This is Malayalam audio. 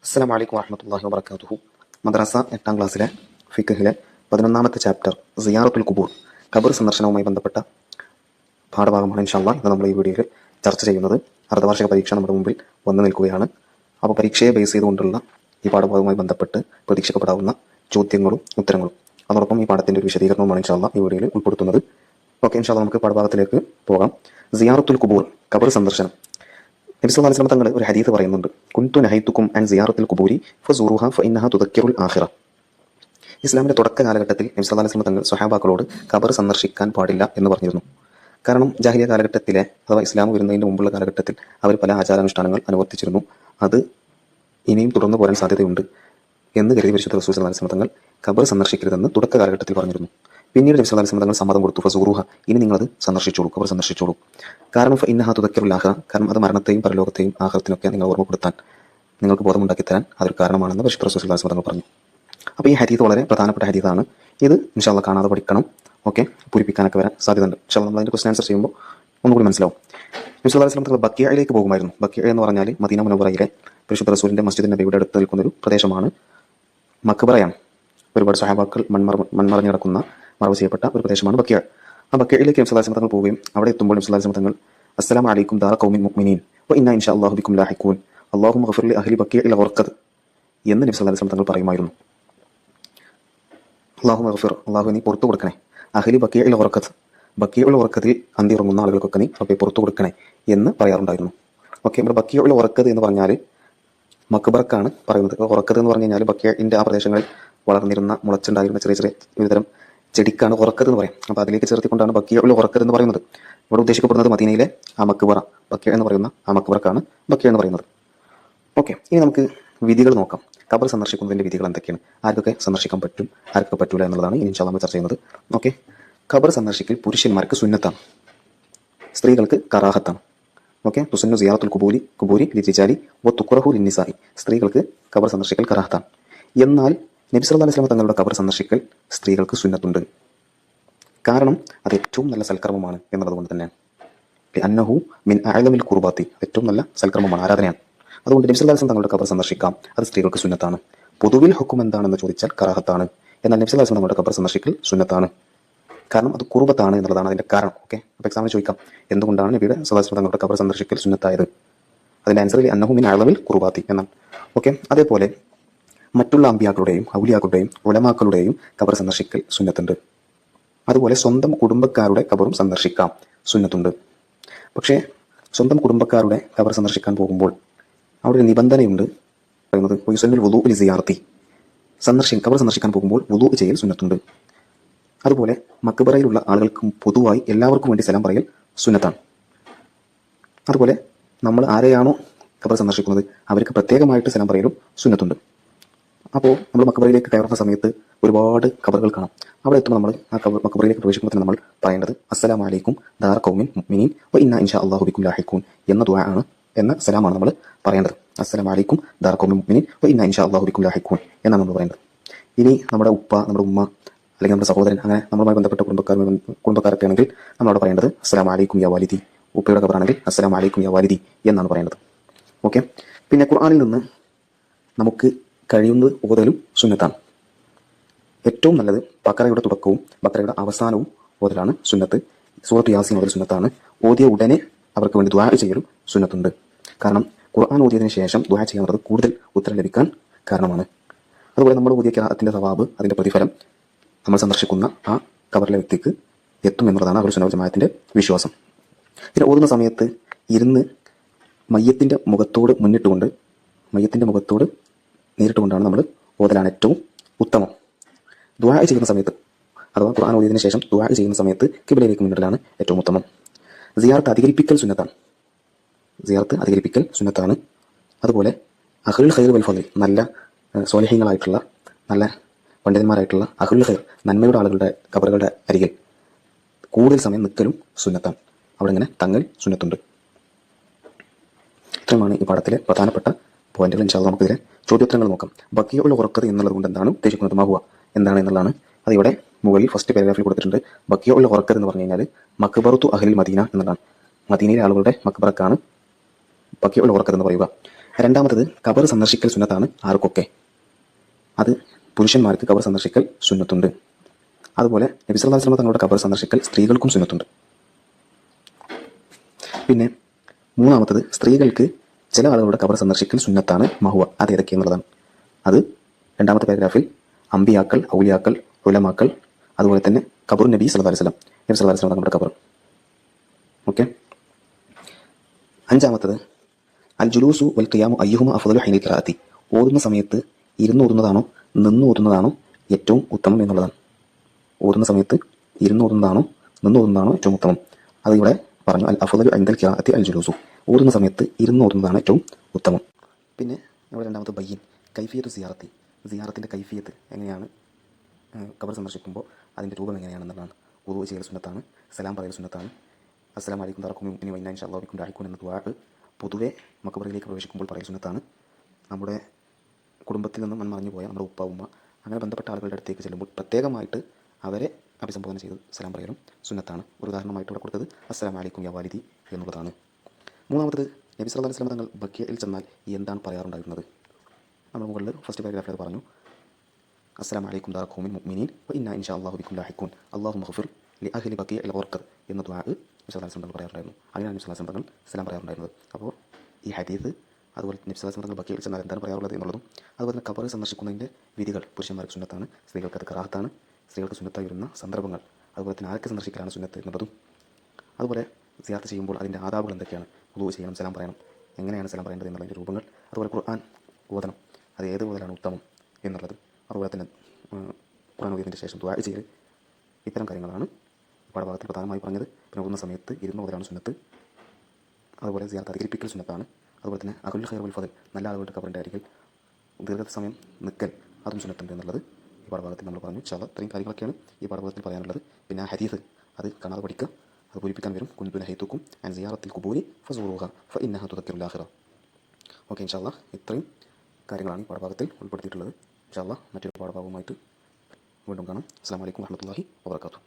അസ്സലാമു അലൈക്കും വറഹ്മത്തുള്ളാഹി വബറകാതുഹു. മദ്രസ 8ാം ക്ലാസ്സിലെ ഫിഖ്ഹിലെ 11ാമത്തെ ചാപ്റ്റർ സിയാറത്തുൽ ഖുബൂർ, ഖബർ സന്ദർശനവുമായി ബന്ധപ്പെട്ട പാഠഭാഗമാണ് ഇൻഷാ അല്ലാഹ് ഇന്ന് നമ്മൾ ഈ വീഡിയോയിൽ ചർച്ച ചെയ്യുന്നത്. അർദ്ധവാർഷിക പരീക്ഷ നമ്മുടെ മുമ്പിൽ വന്നു നിൽക്കുകയാണ്. അപ്പോൾ പരീക്ഷയെ ബേസ് ചെയ്തുകൊണ്ടുള്ള ഈ പാഠഭാഗവുമായി ബന്ധപ്പെട്ട് പ്രതീക്ഷിക്കപ്പെടാവുന്ന ചോദ്യങ്ങളും ഉത്തരങ്ങളും അതോടൊപ്പം ഈ പാഠത്തിൻ്റെ ഒരു വിശദീകരണവുമാണ് ഇൻഷാ അല്ലാഹ് ഈ വീഡിയോയിൽ ഉൾപ്പെടുത്തുന്നത്. ഓക്കെ, ഇൻഷാ അല്ലാഹ് നമുക്ക് പാഠഭാഗത്തിലേക്ക് പോകാം. സിയാറത്തുൽ ഖുബൂർ, ഖബർ സന്ദർശനം. നബി സല്ലല്ലാഹു അലൈഹി വസല്ലം തങ്ങൾ ഒരു ഹദീസ് പറയുന്നുണ്ട്, കുൻതു നഹൈതുക്കും അൻ സിയാറത്തിൽ ഖുബൂരി ഫസൂറുഹാ ഫഇന്നഹാ തുദക്കിറുൽ ആഖിറ. ഇസ്ലാമിന്റെ തുടക്ക കാലഘട്ടത്തിൽ നബി സല്ലല്ലാഹു അലൈഹി വസല്ലം തങ്ങൾ സ്വഹാബാക്കളോട് ഖബർ സന്ദർശിക്കാൻ പാടില്ല എന്ന് പറഞ്ഞിരുന്നു. കാരണം ജാഹിലിയ കാലഘട്ടത്തിലെ അഥവാ ഇസ്ലാം വരുന്നതിന് മുമ്പുള്ള കാലഘട്ടത്തിൽ അവർ പല ആചാരാനുഷ്ഠാനങ്ങൾ അനുവർത്തിച്ചിരുന്നു. അത് ഇനിയും തുടർന്നു പോരാൻ സാധ്യതയുണ്ട് എന്ന് കരുതി പരിശുദ്ധ റസൂൽ സല്ലല്ലാഹു അലൈഹി വസല്ലം തങ്ങൾ ഖബർ സന്ദർശിക്കരുതെന്ന് തുടക്ക കാലഘട്ടത്തിൽ പറഞ്ഞിരുന്നു. പിന്നീട് നബി സല്ലല്ലാഹു അലൈഹി വസല്ലം തങ്ങൾ സമ്മതം കൊടുത്തു, ഫസൂറുഹ, ഇനി നിങ്ങളത് സന്ദർശിച്ചോളൂ, ഖബർ സന്ദർശിച്ചോളൂ. കാരണം ഫഇന്നഹാ തുദക്കിറുൽ ആഖിറ, കാരണം അത് മരണത്തെയും പരലോകത്തെയും ആഖിറത്തിനൊക്കെ നിങ്ങൾ ഓർമ്മപ്പെടുത്താൻ, നിങ്ങൾക്ക് ബോധമുണ്ടാക്കി തരാൻ അതൊരു കാരണമാണെന്ന് പരിശുദ്ധ റസൂൽ സല്ലല്ലാഹു അലൈഹി വസല്ലം തങ്ങൾ പറഞ്ഞു. അപ്പോൾ ഈ ഹദീസ് വളരെ പ്രധാനപ്പെട്ട ഹദീസാണ്. ഇത് ഇൻഷാ അല്ലാഹ് കാണാതെ പഠിക്കണം. ഓക്കെ, പൂരിപ്പിക്കാനൊക്കെ വരാൻ സാധ്യതയുണ്ട്. ഇൻഷാ അല്ലാഹ് നമ്മൾ അതിൻ്റെ ക്വസ്റ്റ്യൻ ആൻസർ ചെയ്യുമ്പോൾ ഒന്നുകൂടി മനസ്സിലാവും. നബി സല്ലല്ലാഹു അലൈഹി വസല്ലം തങ്ങൾ ബക്കിയയിലേക്ക് പോകുമായിരുന്നു. ബക്കിയ എന്ന് പറഞ്ഞാൽ മദീന മുനവ്വറയിലെ പരിശുദ്ധ റസൂലിന്റെ മസ്ജിദ് നബിയുടെ അടുത്ത് നിൽക്കുന്നൊരു പ്രദേശമാണ്. മക്ബറയാണ്. ഒരുപാട് സ്വഹാബാക്കൾ മൺമറഞ്ഞു കിടക്കുന്ന മറവ് ചെയ്യപ്പെട്ട ഒരു പ്രദേശമാണ് ബക്കിയ. ആ ബക്കിയയിലേക്ക് നബി സല്ലല്ലാഹു അലൈഹി വസല്ലം തങ്ങൾ പോവുകയും അവിടെ എത്തുമ്പോൾ നബി സല്ലല്ലാഹു അലൈഹി വസല്ലം തങ്ങൾ അസ്സലാമു അലൈക്കും ദാറ ഖൗമിൻ മുഅ്മിനീൻ വ ഇന്നാ ഇൻഷാ അല്ലാഹു ബിക്കും ലാഹിഖൂൻ അല്ലാഹുമ്മ ഗഫിർ ലി അഹ്ലി ബക്കിയഇൽ ഗർഖദ് എന്ന് നബി സല്ലല്ലാഹു അലൈഹി വസല്ലം തങ്ങൾ പറയുമായിരുന്നു. അല്ലാഹുമ്മ ഗഫിർ, അല്ലാഹു നീ പുറത്തു കൊടുക്കണേ, അഹ്ലി ബക്കിയഇൽ ഗർഖദ്, ബക്കിയഉൽ ഗർഖദിൽ അന്തി ഉറങ്ങുന്ന ആളുകൾക്കൊക്കെ നീ റബ്ബേ പുറത്തു കൊടുക്കണേ എന്ന് പറയാറുണ്ടായിരുന്നു. ഓക്കെ, ഇവിടെ ബക്കിയഉൽ ഗർഖദ് എന്ന് പറഞ്ഞാൽ മക്ബറക്കാണ് പറയുന്നത്. ഗർഖദ് എന്ന് പറഞ്ഞു കഴിഞ്ഞാൽ ബക്കിയന്റെ ആ പ്രദേശങ്ങളിൽ വളർന്നിരുന്ന മുളച്ചുണ്ടായിരുന്ന ചെറിയ ചെറിയ വിവിധതരം ചെടിക്കാണ് ഗർഖദ് എന്ന് പറയും. അപ്പോൾ അതിലേക്ക് ചേർത്തിക്കൊണ്ടാണ് ബക്കിയഉൽ ഗർഖദ് എന്ന് പറയുന്നത്. ഇവിടെ ഉദ്ദേശിക്കപ്പെടുന്നത് മദീനയിലെ ആ മക്ബറ, ബക്കിയ എന്ന് പറയുന്ന ആ മക്ബറക്കാണ് ബക്കിയ എന്ന് പറയുന്നത്. ഓക്കെ, ഇനി നമുക്ക് വിധികൾ നോക്കാം. ഖബർ സന്ദർശിക്കുന്നതിൻ്റെ വിധികൾ എന്തൊക്കെയാണ്, ആർക്കൊക്കെ സന്ദർശിക്കാൻ പറ്റും, ആർക്കൊക്കെ പറ്റൂല എന്നുള്ളതാണ് ഇനി ഇൻഷാ അല്ലാഹ് നമ്മൾ ചർച്ച ചെയ്യുന്നത്. ഓക്കെ, ഖബർ സന്ദർശിക്കൽ പുരുഷന്മാർക്ക് സുന്നത്താണ്, സ്ത്രീകൾക്ക് കറാഹത്താണ്. ഓക്കെ, തുസന്നു സിയാറത്തുൽ ഖുബൂരി ലിരിജാലി വ തുക്റഹു ലിന്നിസാഇ, സ്ത്രീകൾക്ക് ഖബർ സന്ദർശിക്കൽ കറാഹത്താണ്. എന്നാൽ നബി സല്ലല്ലാഹു അലൈഹി വസല്ലം തങ്ങളുടെ ഖബർ സന്ദർശിക്കൽ സ്ത്രീകൾക്ക് സുന്നത്തുണ്ട്. കാരണം അത് ഏറ്റവും നല്ല സൽക്കർമ്മമാണ് എന്നുള്ളതുകൊണ്ട് തന്നെയാണ്. അന്നഹു മിൻ അഅ്ലമിൽ ഖുർബാത്തി, ഏറ്റവും നല്ല സൽക്കർമ്മമാണ്, ആരാധനയാണ്. അതുകൊണ്ട് നബി സല്ലല്ലാഹു അലൈഹി വസല്ലം തങ്ങളുടെ ഖബർ സന്ദർശിക്കാം, അത് സ്ത്രീകൾക്ക് സുന്നത്താണ്. പൊതുവിൽ ഹുക്കം എന്താണെന്ന് ചോദിച്ചാൽ കറാഹത്താണ്. എന്നാൽ നബി സല്ലല്ലാഹു അലൈഹി വസല്ലം തങ്ങളുടെ ഖബർ സന്ദർശിക്കൽ സുന്നത്താണ്. കാരണം അത് ഖുർബത്താണ് എന്നുള്ളതാണ് അതിന്റെ കാരണം. ഓക്കെ, അപ്പോൾ എക്സാമിന് ചോദിക്കാം, എന്തുകൊണ്ടാണ് നബിയുടെ സല്ലല്ലാഹു അലൈഹി വസല്ലം തങ്ങളുടെ ഖബർ സന്ദർശിക്കൽ സുന്നത്തായത്? അതിന്റെ ആൻസർ അന്നഹു മിൻ അഅ്ലമിൽ ഖുർബാത്തി എന്നാണ്. ഓക്കെ, അതേപോലെ മറ്റുള്ള അമ്പിയാക്കളുടെയും ഔലിയാക്കളുടെയും ഉലമാക്കളുടെയും ഖബർ സന്ദർശിക്കൽ സുന്നത്തുണ്ട്. അതുപോലെ സ്വന്തം കുടുംബക്കാരുടെ ഖബറും സന്ദർശിക്കാം, സുന്നത്തുണ്ട്. പക്ഷേ സ്വന്തം കുടുംബക്കാരുടെ ഖബർ സന്ദർശിക്കാൻ പോകുമ്പോൾ അവിടെ ഒരു നിബന്ധനയുണ്ട്, പറയുന്നത് യുസന്നുൽ വുളൂ ലി സിയാറത്തി, ഖബർ സന്ദർശിക്കാൻ പോകുമ്പോൾ വുളൂ ചെയ്യൽ സുന്നത്തുണ്ട്. അതുപോലെ മക്ബറയിലുള്ള ആളുകൾക്ക് പൊതുവായി എല്ലാവർക്കും വേണ്ടി സലാം പറയൽ സുന്നത്താണ്. അതുപോലെ നമ്മൾ ആരെയാണോ ഖബർ സന്ദർശിക്കുന്നത് അവർക്ക് പ്രത്യേകമായിട്ട് സലാം പറയലും സുന്നത്തുണ്ട്. അപ്പോൾ നമ്മൾ മക്ബറയിലേക്ക് കയറുന്ന സമയത്ത് ഒരുപാട് ഖബറുകൾ കാണാം. അവിടെ എത്തുമ്പോൾ നമ്മൾ ആ മക്ബറയിലേക്ക് പ്രവേശിക്കുമ്പോൾ തന്നെ നമ്മൾ പറയേണ്ടത് അസ്സലാമു അലൈക്കും ദാറ ഖൗമിൻ മുഅ്മിനീൻ വ ഇന്നാ ഇൻഷാ അല്ലാഹു ബിക്കും ലാഹിഖൂൻ എന്ന ദുആ ആണ്, എന്ന സലാമാണ് നമ്മൾ പറയേണ്ടത്. അസ്സലാമു അലൈക്കും ദാറ ഖൗമിൻ മുഅ്മിനീൻ വ ഇന്നാ ഇൻഷാ അല്ലാഹു ബിക്കും ലാഹിഖൂൻ എന്നാണ് നമ്മൾ പറയേണ്ടത്. ഇനി നമ്മുടെ ഉപ്പ, നമ്മുടെ ഉമ്മ, അല്ലെങ്കിൽ നമ്മുടെ സഹോദരൻ, അങ്ങനെ നമ്മളുമായി ബന്ധപ്പെട്ട കുടുംബക്കാരൊക്കെ ആണെങ്കിൽ നമ്മളവിടെ പറയേണ്ടത് അസ്സലാമു അലൈക്കും യാ വാലിദി. ഉപ്പയുടെ ഖബറാണെങ്കിൽ അസ്സലാമു അലൈക്കും യാ വാലിദി എന്നാണ് പറയേണ്ടത്. ഓക്കെ, പിന്നെ ഖുർആനിൽ നിന്ന് നമുക്ക് കഴിയുന്നത് ഓതലും സുന്നത്താണ്. ഏറ്റവും നല്ലത് ബഖറയുടെ തുടക്കവും ബഖറയുടെ അവസാനവും ഓതലാണ് സുന്നത്ത്. സൂറത്ത് യാസീൻ ഓതൽ സുന്നത്താണ്. ഓതിയ ഉടനെ അവർക്ക് വേണ്ടി ദുആ ചെയ്യലും സുന്നത്തുണ്ട്. കാരണം ഖുർആൻ ഓതിയതിനു ശേഷം ദുആ ചെയ്യാനുള്ളത് കൂടുതൽ ഉത്തരം ലഭിക്കാൻ കാരണമാണ്. അതുപോലെ നമ്മൾ ഓതിയ ഖിറാഅത്തിന്റെ സവാബ്, അതിന്റെ പ്രതിഫലം നമ്മൾ സന്ദർശിക്കുന്ന ആ ഖബറിലെ വ്യക്തിക്ക് എത്തും എന്നുള്ളതാണ് അഹ്ലുസുന്ന വൽ ജമാഅത്തിന്റെ വിശ്വാസം. പിന്നെ ഓതുന്ന സമയത്ത് ഇരുന്ന് മയ്യത്തിന്റെ മുഖത്തോട് നേരിട്ടുകൊണ്ടാണ് നമ്മൾ ഓതലാണ് ഏറ്റവും ഉത്തമം. ദുആ ചെയ്യുന്ന സമയത്ത്, അഥവാ ഖുർആൻ ഓതിയതിനു ശേഷം ദുആ ചെയ്യുന്ന സമയത്ത് ഖിബ്ലയിലേക്ക് മുന്നിടലാണ് ഏറ്റവും ഉത്തമം. സിയാറത്ത് അധികരിപ്പിക്കൽ സുന്നത്താണ്. അതുപോലെ അഹ്ലുൽ ഖൈർ വൽ ഫദ്ൽ, നല്ല സ്വാലിഹീങ്ങളായിട്ടുള്ള, നല്ല പണ്ഡിതന്മാരായിട്ടുള്ള അഹ്ലുൽ ഖൈർ, നന്മയുടെ ആളുകളുടെ ഖബറുകളുടെ അരികിൽ കൂടുതൽ സമയം നിൽക്കലും സുന്നത്താണ്. അവിടെ ഇങ്ങനെ തങ്ങൽ സുന്നത്തുണ്ട്. ഇത്രയുമാണ് ഈ പാഠത്തിലെ പ്രധാനപ്പെട്ട പോയിന്റുകൾ. ഇൻഷാ അല്ലാഹ് നമുക്കിതിലെ ചോദ്യോത്തരങ്ങൾ നോക്കാം. ബക്കിയഉൽ ഗർഖദ് എന്നുള്ളത് കൊണ്ട് എന്താണ് ഉദ്ദേശിക്കുന്നത്, മാഹുവ എന്താണ് എന്നുള്ളതാണ്. അതിവിടെ മുകളിൽ ഫസ്റ്റ് പാരഗ്രാഫിൽ കൊടുത്തിട്ടുണ്ട്. ബക്കിയഉൽ ഗർഖദ് എന്ന് പറഞ്ഞു കഴിഞ്ഞാൽ മക്ബറത്തു അഹ്ലിൽ മദീന എന്നതാണ്. മദീനയിലെ ആളുകളുടെ മക്ബറക്കാണ് ബക്കിയഉൽ ഗർഖദ് എന്ന് പറയുക. രണ്ടാമത്തത് ഖബർ സന്ദർശിക്കൽ സുന്നത്താണ്. ആർക്കൊക്കെ? അത് പുരുഷന്മാർക്ക് ഖബർ സന്ദർശിക്കൽ സുന്നത്തുണ്ട്. അതുപോലെ നബി സല്ലല്ലാഹു അലൈഹി വസല്ലം തങ്ങളുടെ ഖബർ സന്ദർശിക്കൽ സ്ത്രീകൾക്കും സുന്നത്തുണ്ട്. പിന്നെ മൂന്നാമത്തത് സ്ത്രീകൾക്ക് ചില ആളുകളുടെ ഖബർ സന്ദർശിക്കൽ സുന്നത്താണ്. മഹുവ അത് ഏതൊക്കെയെന്നുള്ളതാണ്. അത് രണ്ടാമത്തെ പാരഗ്രാഫിൽ അമ്പിയാക്കൾ, ഔലിയാക്കൾ, ഉലമാക്കൾ, അതുപോലെ തന്നെ ഖബർ നബി സല്ലല്ലാഹു അലൈഹി വസല്ലം, നബി സല്ലല്ലാഹു അലൈഹി വസല്ലം തങ്ങളുടെ ഖബർ. ഓക്കെ. അഞ്ചാമത്തത് അൽ ജുലൂസു വൽ ഖിയാമു അയ്യുഹുമ അഫ്ളലു ഹീനൽ ഖിറാഅത്തി. ഓതുന്ന സമയത്ത് ഇരുന്ന് ഓതുന്നതാണോ നിന്ന് ഓതുന്നതാണോ ഏറ്റവും ഉത്തമം എന്നുള്ളതാണ്. ഓതുന്ന സമയത്ത് ഇരുന്ന് ഓതുന്നതാണോ നിന്ന് ഓതുന്നതാണോ ഏറ്റവും ഉത്തമം? അത് ഇവിടെ പറഞ്ഞു. അൽ അഫ്ളലു ഇൻദൽ ഖിറാഅത്തി അൽ ജുലൂസു. ഓതുന്ന സമയത്ത് ഇരുന്ന് ഓതുന്നതാണ് ഏറ്റവും ഉത്തമം. പിന്നെ ഇവിടെ രണ്ടാമത്തെ ബയ്യിൻ കൈഫിയത്തു സിയാറത്തി. സിയാറത്തിൻ്റെ കൈഫിയത്ത് എങ്ങനെയാണ്, ഖബർ സന്ദർശിക്കുമ്പോൾ അതിൻ്റെ രൂപം എങ്ങനെയാണെന്നുള്ളതാണ്. വുളൂ ചെയ്യൽ സുന്നത്താണ്. സലാം പറയൽ സുന്നത്താണ്. അസ്സലാമു അലൈക്കും തറക്കും ഇനി വൈന ഇൻഷാ അല്ലാഹു ബിക്കും ലാഹിഖൂൻ എന്ന ദുആ പൊതുവെ മക്ബറയിലേക്ക് പ്രവേശിക്കുമ്പോൾ പറയൽ സുന്നത്താണ്. നമ്മുടെ കുടുംബത്തിൽ നിന്നും മൺമറഞ്ഞു പോയ നമ്മുടെ ഉപ്പ ഉമ്മ അങ്ങനെ ബന്ധപ്പെട്ട ആളുകളുടെ അടുത്തേക്ക് ചെല്ലുമ്പോൾ പ്രത്യേകമായിട്ട് അവരെ അഭിസംബോധന ചെയ്ത് സലാം പറയലും സുന്നത്താണ്. ഒരു ഉദാഹരണമായിട്ട് ഇവിടെ കൊടുത്തത് അസ്സലാമു അലൈക്കും യാ വാലിദി എന്നുള്ളതാണ്. മൂന്നാമത് നബി സല്ലല്ലാഹു അലൈഹി വസല്ലം തങ്ങൾ ബഖീഇൽ ചെന്നാൽ എന്താണ് പറയാറുണ്ടായിരുന്നത്? നമ്മൾ മുകളിൽ ഫസ്റ്റ് പാരഗ്രാഫിൽ അത് പറഞ്ഞു. അസ്സലാമു അലൈക്കും ദാറ ഖൗമിൻ മുഅ്മിനീൻ വ ഇന്നാ ഇൻഷാ അല്ലാഹു ബിക്കും ലാഹിഖൂൻ അല്ലാഹുമ്മ ഗ്ഫിർ ലി അഹ്ലി ബഖീഇൽ ഗർഖദ് എന്ന ദുആ നബി സല്ലല്ലാഹു അലൈഹി വസല്ലം പറയാറുണ്ടായിരുന്നു. അങ്ങനെയാണ് നബി സല്ലല്ലാഹു അലൈഹി വസല്ലം തങ്ങൾ സലാം പറയാറുണ്ടായിരുന്നത്. അപ്പോൾ ഈ ഹദീസ് അതുപോലെ നബി സല്ലല്ലാഹു അലൈഹി വസല്ലം തങ്ങൾ ബഖീഇൽ ചെന്നാൽ എന്താണ് പറയാറുള്ളത് എന്നുള്ളതും അതുപോലെ തന്നെ ഖബർ സന്ദർശിക്കുന്നതിൻ്റെ വിധികൾ പുരുഷന്മാർക്ക് സുന്നത്താണ്, സ്ത്രീകൾക്ക് അത് കറാഹത്താണ്, സ്ത്രീകൾക്ക് സുന്നത്തായി വരുന്ന സന്ദർഭങ്ങൾ, അതുപോലെ തന്നെ ആർക്ക് സന്ദർശിക്കലാണ് സുന്നത്ത് എന്നുള്ളതും, അതുപോലെ സിയാറത്ത് ചെയ്യുമ്പോൾ അതിൻ്റെ ആദാബുകൾ എന്തൊക്കെയാണ്, വുളൂ ചെയ്യണം, സലാം പറയണം, എങ്ങനെയാണ് സലാം പറയേണ്ടത് എന്നുള്ളതിൻ്റെ രൂപങ്ങൾ, അതുപോലെ ഖുർആൻ ഓതണം, അത് ഏത് ഓതലാണ് ഉത്തമം എന്നുള്ളത്, അതുപോലെ തന്നെ ഖുർആൻ ഓതിയതിൻ്റെ ശേഷം ദുആ ചെയ്യൽ, ഇത്തരം കാര്യങ്ങളാണ് പാഠഭാഗത്തിൽ പ്രധാനമായി പറഞ്ഞത്. പിന്നെ ഓതുന്ന സമയത്ത് ഇരുന്ന് ഓതലാണ് സുന്നത്ത്. അതുപോലെ സിയാറത്ത് അധികരിപ്പിക്കൽ സുന്നത്താണ്. അതുപോലെ തന്നെ അഹ്ലുൽ ഖൈർ വൽ ഫദ്ൽ നല്ല ആളുകളുടെ ഖബറിൻ്റെ അരികിൽ ദീർഘസമയം നിൽക്കൽ അതും സുന്നത്തുണ്ട് എന്നുള്ളത് ഈ പാഠഭാഗത്തിൽ നമ്മൾ പറഞ്ഞു. ഇൻഷാ അല്ലാഹ് ഇത്രയും കാര്യങ്ങളൊക്കെയാണ് ഈ പാഠഭാഗത്തിൽ പറയാനുള്ളത്. പിന്നെ ആ ഹദീസ് അത് കാണാതെ പഠിക്കുക, അത് പൂരിപ്പിക്കാൻ വരും. കുൻതു നഹൈതുക്കും അൻ സിയാറത്തിൽ ഖുബൂരി ഫസൂറുഹ ഫഇന്നഹ തുദക്കിറുൽ ആഖിറ. ഓക്കെ, ഇൻഷാ അല്ലാഹ് ഇത്രയും കാര്യങ്ങളാണ് ഈ പാഠഭാഗത്തിൽ ഉൾപ്പെടുത്തിയിട്ടുള്ളത്. ഇൻഷാ അല്ലാഹ് മറ്റൊരു പാഠഭാഗവുമായിട്ട് വീണ്ടും കാണാം. അസ്സലാമു അലൈക്കും വറഹ്മത്തുള്ളാഹി വബറകാതുഹു.